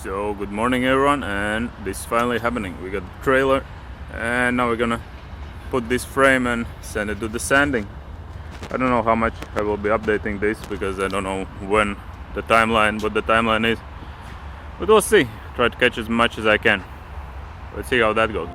So good morning everyone, and this is finally happening. We got the trailer and now we're gonna put this frame and send it to the sanding. I don't know how much I will be updating this because I don't know what the timeline is, but we'll see. Try to catch as much as I can. Let's see how that goes.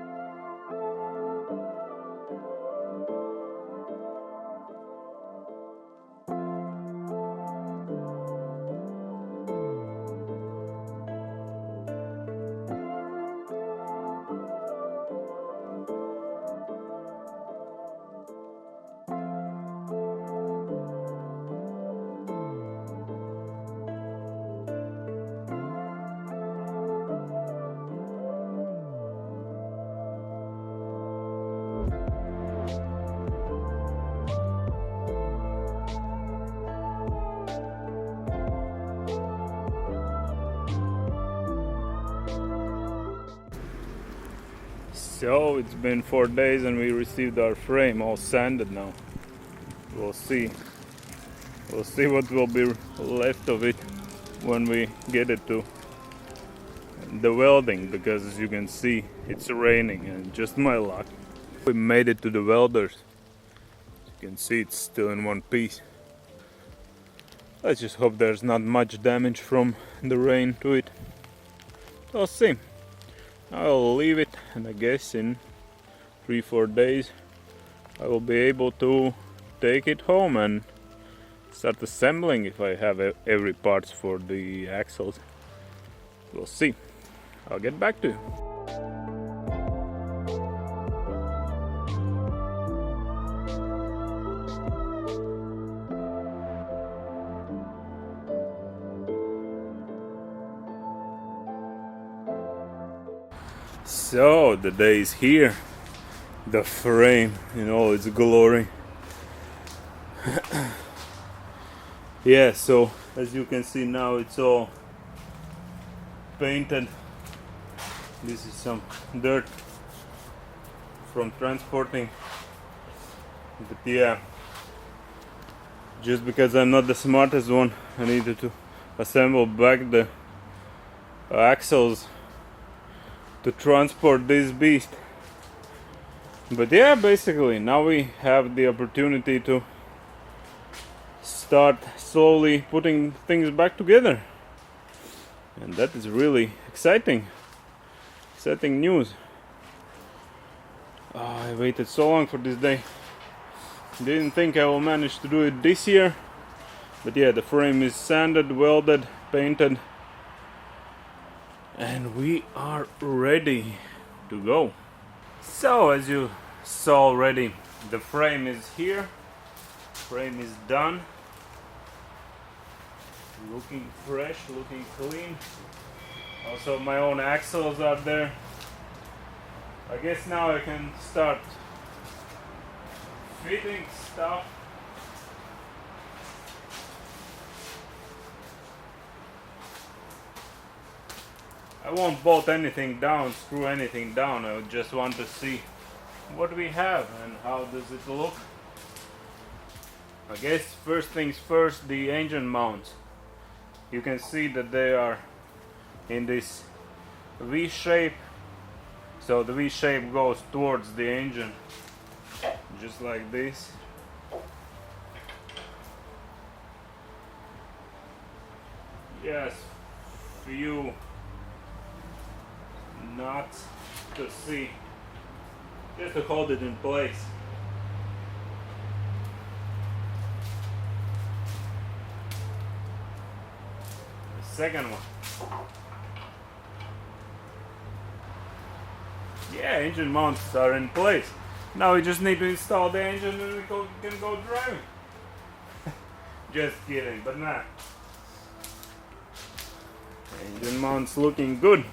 So it's been 4 days and we received our frame all sanded now. We'll see what will be left of it when we get it to the welding, because as you can see it's raining and just my luck. We made it to the welders. As you can see it's still in one piece. Let's just hope there's not much damage from the rain to it. We'll see. I'll leave it, and I guess in 3-4 days I will be able to take it home and start assembling if I have every parts for the axles. We'll see. I'll get back to you. So the day is here, the frame in all its glory. Yeah, so as you can see now it's all painted. This is some dirt from transporting, but yeah, just because I'm not the smartest one, I needed to assemble back the axles to transport this beast. But yeah, basically now we have the opportunity to start slowly putting things back together, and that is really exciting news. I waited so long for this day. Didn't think I will manage to do it this year, but yeah, the frame is sanded, welded, painted, and we are ready to go. So as you saw already, the frame is here. Frame is done. Looking fresh, looking clean. Also my own axles are there. I guess now I can start fitting stuff. I won't bolt anything down, screw anything down. I just want to see what we have and how does it look. I guess first things first, the engine mounts. You can see that they are in this V shape. So the V shape goes towards the engine, just like this. Yes, few nuts to see, just to hold it in place. The second one. Yeah, engine mounts are in place. Now we just need to install the engine and we can go driving. Just kidding, but nah. Engine mounts looking good.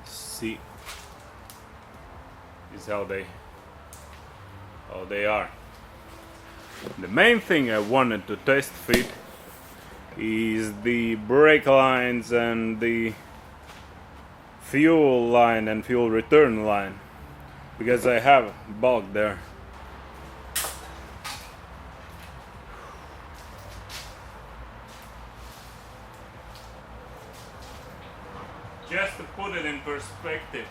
See, is how they are. The main thing I wanted to test fit is the brake lines and the fuel line and fuel return line, because I have bulk there. just to put it in perspective.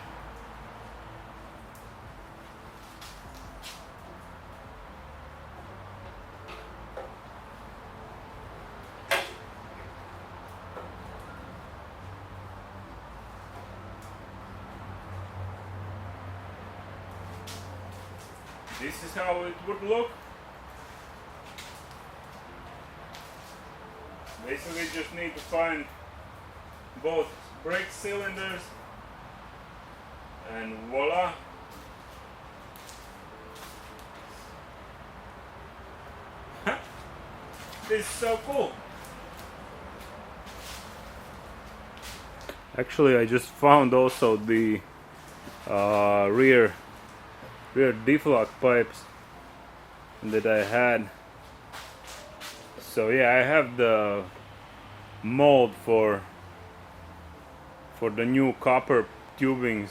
This is how it would look. Basically just need to find both brake cylinders and voila. This is so cool. Actually, I just found also the rear deflog pipes that I had. So yeah, I have the mold for the new copper tubings,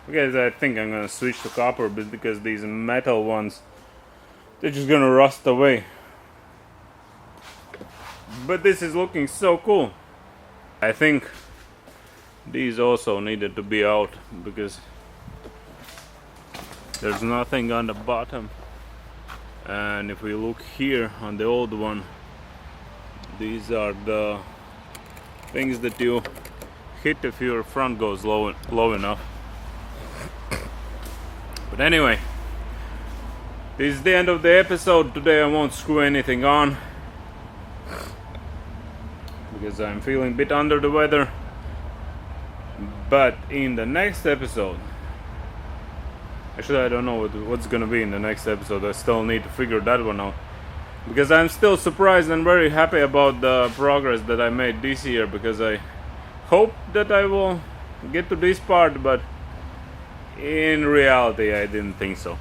because I think I'm gonna switch to copper, but because these metal ones, they're just gonna rust away. But this is looking so cool. I think these also needed to be out because there's nothing on the bottom. And if we look here on the old one, these are the things that you hit if your front goes low enough. But anyway, this is the end of the episode. Today I won't screw anything on because I'm feeling a bit under the weather. But in the next episode, actually I don't know what's gonna be in the next episode. I still need to figure that one out, because I'm still surprised and very happy about the progress that I made this year, because I hope that I will get to this part, but in reality I didn't think so.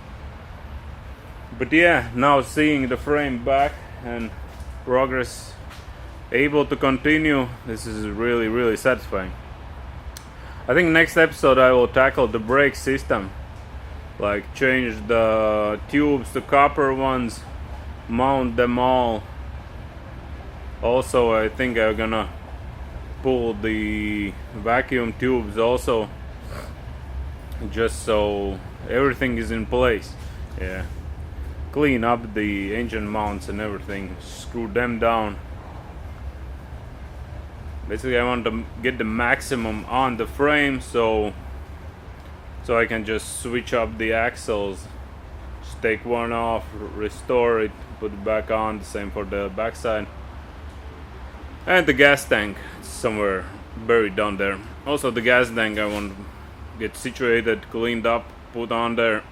But yeah, now seeing the frame back and progress able to continue, this is really satisfying. I think next episode I will tackle the brake system, like change the tubes to copper ones, mount them all. Also I think I'm gonna pull the vacuum tubes also, just so everything is in place. Yeah, clean up the engine mounts and everything, screw them down. Basically I want to get the maximum on the frame, so I can just switch up the axles, just take one off, restore it, put it back on. The same for the backside. And the gas tank somewhere buried down there. Also the gas tank I want to get situated, cleaned up, put on there,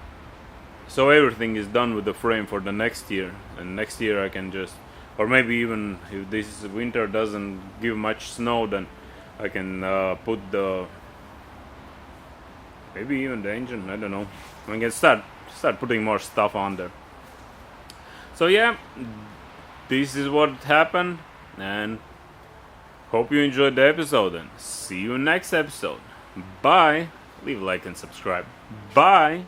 so everything is done with the frame for the next year. And next year I can just, or maybe even if this winter doesn't give much snow, then I can put the, maybe even the engine, I don't know. I can start putting more stuff on there. So yeah, this is what happened, and hope you enjoyed the episode, and see you next episode. Bye. Leave a like and subscribe. Bye.